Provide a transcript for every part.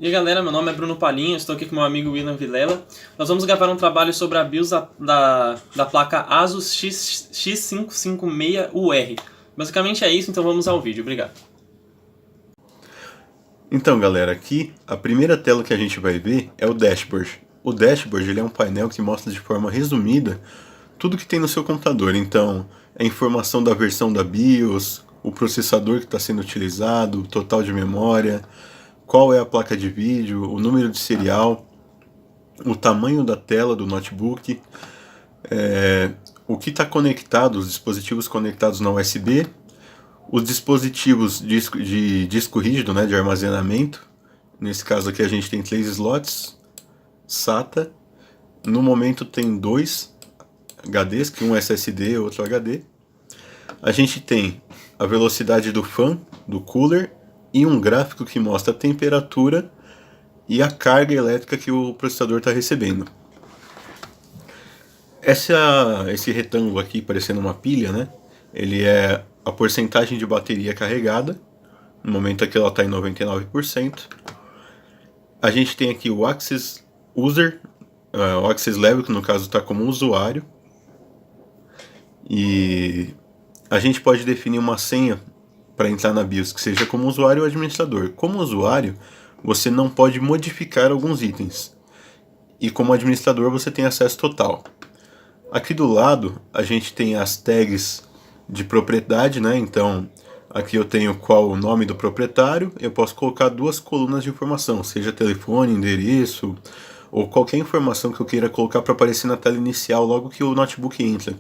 E aí galera, meu nome é Bruno Palinha, estou aqui com meu amigo William Vilela. Nós vamos gravar um trabalho sobre a BIOS da placa ASUS X556UR. Basicamente é isso, então vamos ao vídeo, obrigado. Então galera, aqui a primeira tela que a gente vai ver é o dashboard. O dashboard ele é um painel que mostra de forma resumida tudo que tem no seu computador. Então, a informação da versão da BIOS, o processador que está sendo utilizado, o total de memória, qual é a placa de vídeo, o número de serial, o tamanho da tela do notebook, o que está conectado, os dispositivos conectados na USB, os dispositivos de disco rígido, né, de armazenamento. Nesse caso aqui a gente tem 3 slots SATA. No momento tem 2 HDs, que um SSD e outro HD. A gente tem a velocidade do fan, do cooler, e um gráfico que mostra a temperatura e a carga elétrica que o processador está recebendo. Esse retângulo aqui parecendo uma pilha, né? Ele é a porcentagem de bateria carregada. No momento aqui ela está em 99%. A gente tem aqui o Access User, o Access Level, que no caso está como usuário. E a gente pode definir uma senha para entrar na BIOS que seja como usuário ou administrador. Como usuário, você não pode modificar alguns itens. E como administrador, você tem acesso total. Aqui do lado, a gente tem as tags de propriedade, né? Então, aqui eu tenho qual o nome do proprietário. Eu posso colocar 2 colunas de informação, seja telefone, endereço, ou qualquer informação que eu queira colocar para aparecer na tela inicial logo que o notebook entra.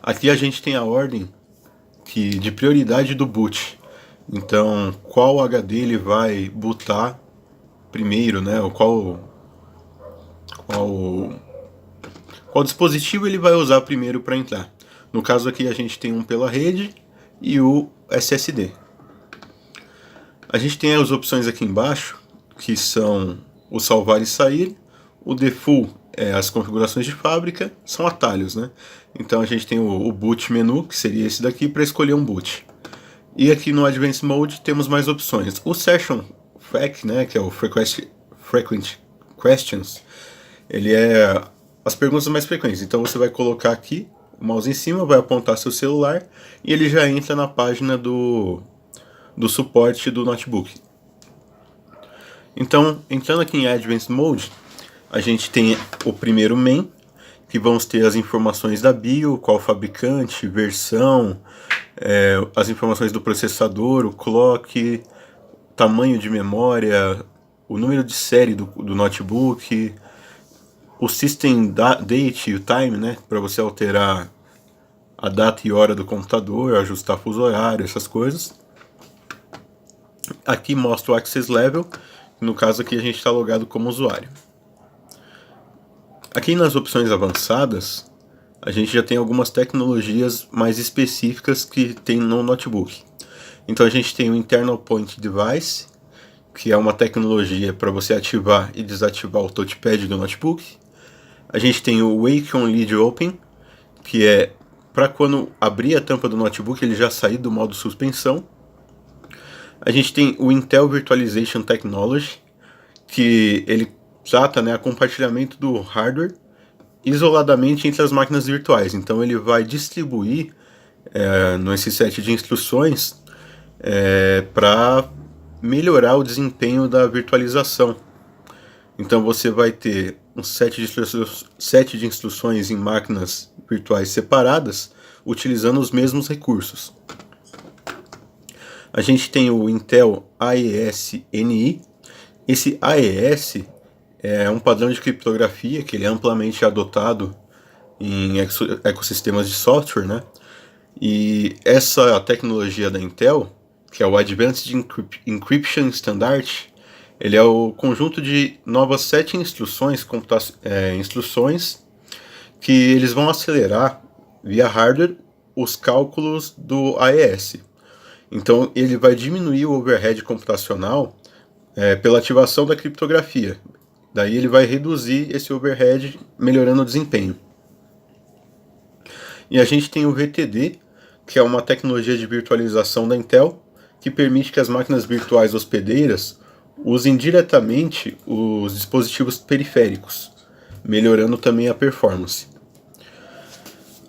Aqui a gente tem a ordem de prioridade do boot. Então, qual HD ele vai bootar primeiro, né? Ou qual dispositivo ele vai usar primeiro para entrar. No caso aqui a gente tem um pela rede e o SSD. A gente tem as opções aqui embaixo, que são o salvar e sair. O default é as configurações de fábrica, são atalhos, né? Então a gente tem o boot menu, que seria esse daqui, para escolher um boot. E aqui no Advanced Mode temos mais opções. O Session FAQ, né, que é o Frequent Questions, ele é as perguntas mais frequentes. Então você vai colocar aqui o mouse em cima, vai apontar seu celular e ele já entra na página do suporte do notebook. Então, entrando aqui em Advanced Mode, a gente tem o primeiro main, que vamos ter as informações da BIOS, qual fabricante, versão, as informações do processador, o clock, tamanho de memória, o número de série do notebook, o system date e o time, né, para você alterar a data e hora do computador, ajustar fuso horário, essas coisas. Aqui mostra o Access Level, no caso aqui a gente está logado como usuário. Aqui nas opções avançadas, a gente já tem algumas tecnologias mais específicas que tem no notebook. Então a gente tem o Internal Point Device, que é uma tecnologia para você ativar e desativar o touchpad do notebook. A gente tem o Wake on Lead Open, que é para quando abrir a tampa do notebook ele já sair do modo suspensão. A gente tem o Intel Virtualization Technology, que ele trata, né, o compartilhamento do hardware isoladamente entre as máquinas virtuais. Então ele vai distribuir nesse set de instruções para melhorar o desempenho da virtualização. Então você vai ter um set de instruções em máquinas virtuais separadas, utilizando os mesmos recursos. A gente tem o Intel AES-NI. Esse AES é um padrão de criptografia que ele é amplamente adotado em ecossistemas de software, né? E essa tecnologia da Intel, que é o Advanced Encryption Standard, ele é o conjunto de novas 7 instruções que eles vão acelerar via hardware os cálculos do AES. Então ele vai diminuir o overhead computacional pela ativação da criptografia. Daí ele vai reduzir esse overhead, melhorando o desempenho. E a gente tem o VTD, que é uma tecnologia de virtualização da Intel, que permite que as máquinas virtuais hospedeiras usem diretamente os dispositivos periféricos, melhorando também a performance.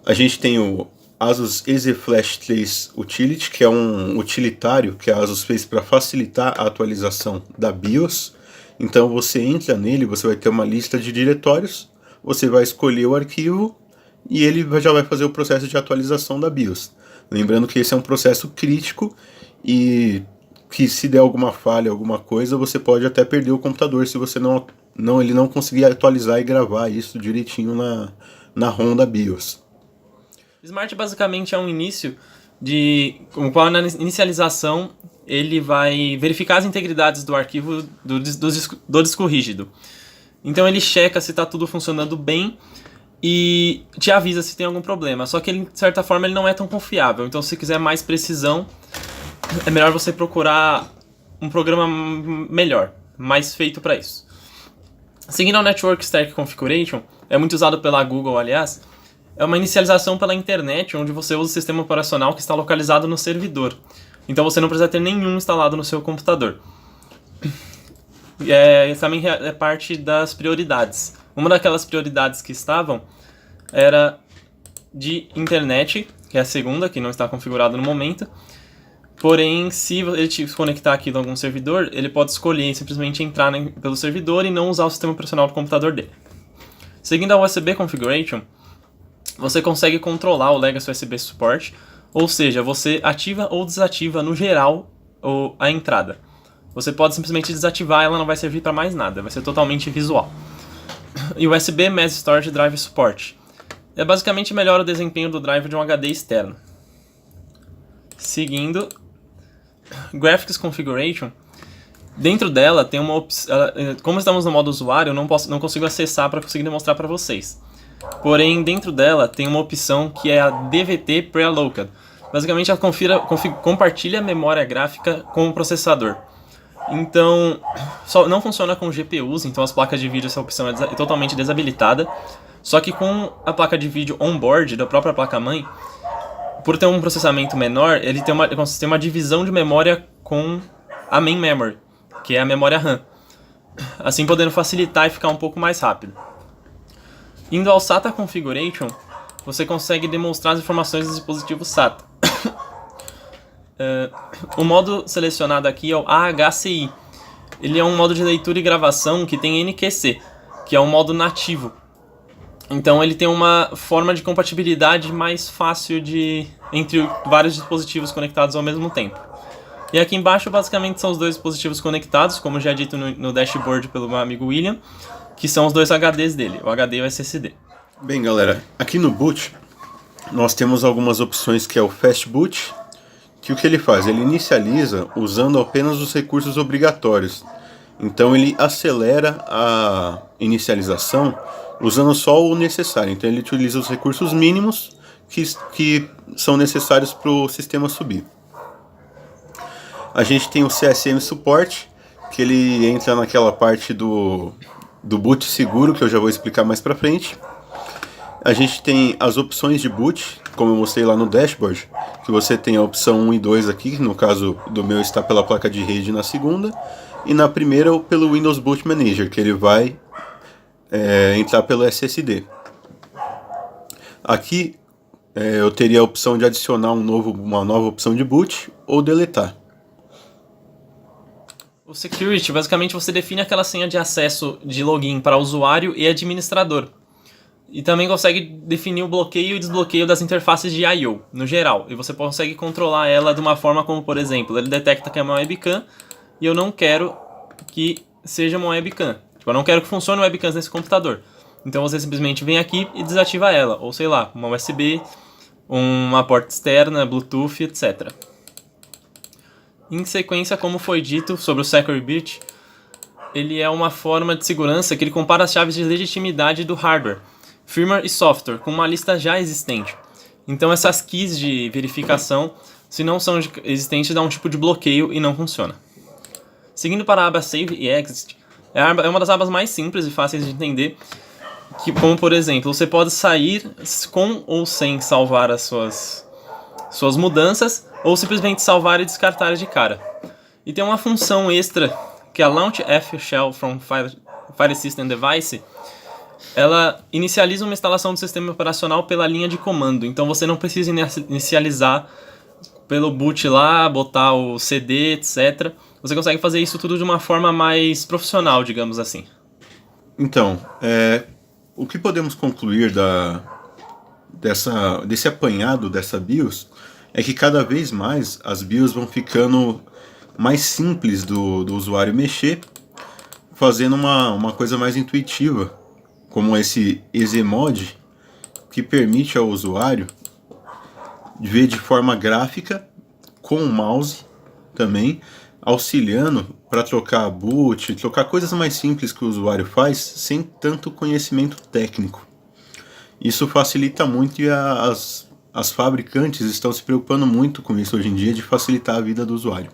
A gente tem o Asus EasyFlash 3 Utility, que é um utilitário que a Asus fez para facilitar a atualização da BIOS. Então você entra nele, você vai ter uma lista de diretórios, você vai escolher o arquivo e ele já vai fazer o processo de atualização da BIOS. Lembrando que esse é um processo crítico e que se der alguma falha, alguma coisa, você pode até perder o computador se você ele não conseguir atualizar e gravar isso direitinho na ROM da BIOS. Smart basicamente é um início com qual na inicialização ele vai verificar as integridades do arquivo do disco rígido. Então ele checa se está tudo funcionando bem e te avisa se tem algum problema. Só que ele, de certa forma, ele não é tão confiável. Então, se quiser mais precisão, é melhor você procurar um programa melhor, mais feito para isso. Seguindo ao Network Stack Configuration, é muito usado pela Google, aliás, é uma inicialização pela internet, onde você usa o sistema operacional que está localizado no servidor. Então você não precisa ter nenhum instalado no seu computador. Também é parte das prioridades. Uma daquelas prioridades que estavam era de internet, que é a segunda, que não está configurada no momento. Porém, se ele te conectar aqui em algum servidor, ele pode escolher simplesmente entrar pelo servidor e não usar o sistema operacional do computador dele. Seguindo a USB Configuration, você consegue controlar o Legacy USB Support, ou seja, você ativa ou desativa no geral a entrada. Você pode simplesmente desativar, ela não vai servir para mais nada, vai ser totalmente visual. E o USB Mass Storage Drive Support basicamente melhora o desempenho do drive de um HD externo. Seguindo, Graphics Configuration, dentro dela tem uma opção. Como estamos no modo usuário, eu não consigo acessar para conseguir demonstrar para vocês. Porém, dentro dela tem uma opção que é a DVT Preallocate. Basicamente, ela compartilha a memória gráfica com o processador. Então, não funciona com GPUs, então as placas de vídeo, essa opção é totalmente desabilitada. Só que com a placa de vídeo on-board da própria placa-mãe, por ter um processamento menor, ele tem uma divisão de memória com a main memory, que é a memória RAM. Assim podendo facilitar e ficar um pouco mais rápido. Indo ao SATA Configuration, você consegue demonstrar as informações dos dispositivos SATA. O modo selecionado aqui é o AHCI. Ele é um modo de leitura e gravação que tem NQC, que é um modo nativo. Então ele tem uma forma de compatibilidade mais fácil entre vários dispositivos conectados ao mesmo tempo. E aqui embaixo basicamente são os dois dispositivos conectados, como já dito no dashboard pelo meu amigo William, que são os dois HDs dele, o HD e o SSD. Bem, galera, aqui no boot nós temos algumas opções que é o Fast Boot, que o que ele faz? Ele inicializa usando apenas os recursos obrigatórios. Então ele acelera a inicialização usando só o necessário. Então ele utiliza os recursos mínimos que são necessários para o sistema subir. A gente tem o CSM Support, que ele entra naquela parte do boot seguro, que eu já vou explicar mais para frente. A gente tem as opções de boot, como eu mostrei lá no dashboard, que você tem a opção 1 e 2 aqui, que no caso do meu está pela placa de rede na segunda, e na primeira pelo Windows Boot Manager, que ele vai entrar pelo SSD. Aqui eu teria a opção de adicionar uma nova opção de boot ou deletar. O Security, basicamente você define aquela senha de acesso de login para usuário e administrador. E também consegue definir o bloqueio e desbloqueio das interfaces de I/O, no geral. E você consegue controlar ela de uma forma como, por exemplo, ele detecta que é uma webcam e eu não quero que seja uma webcam. Tipo, eu não quero que funcione webcams nesse computador. Então você simplesmente vem aqui e desativa ela. Ou sei lá, uma USB, uma porta externa, Bluetooth, etc. Em sequência, como foi dito sobre o Secure Boot, ele é uma forma de segurança que ele compara as chaves de legitimidade do hardware, firmware e software, com uma lista já existente. Então essas keys de verificação, se não são existentes, dá um tipo de bloqueio e não funciona. Seguindo para a aba Save e Exit, é uma das abas mais simples e fáceis de entender, como por exemplo, você pode sair com ou sem salvar as suas mudanças, ou simplesmente salvar e descartar de cara. E tem uma função extra que é a Launch F Shell from Fire System Device, ela inicializa uma instalação do sistema operacional pela linha de comando. Então você não precisa inicializar pelo boot lá, botar o CD, etc. Você consegue fazer isso tudo de uma forma mais profissional, digamos assim. Então, o que podemos concluir desse apanhado dessa BIOS é que cada vez mais as BIOS vão ficando mais simples do usuário mexer, fazendo uma coisa mais intuitiva, como esse EasyMod, que permite ao usuário ver de forma gráfica, com o mouse também, auxiliando para trocar boot, trocar coisas mais simples que o usuário faz, sem tanto conhecimento técnico. Isso facilita muito e as fabricantes estão se preocupando muito com isso hoje em dia, de facilitar a vida do usuário.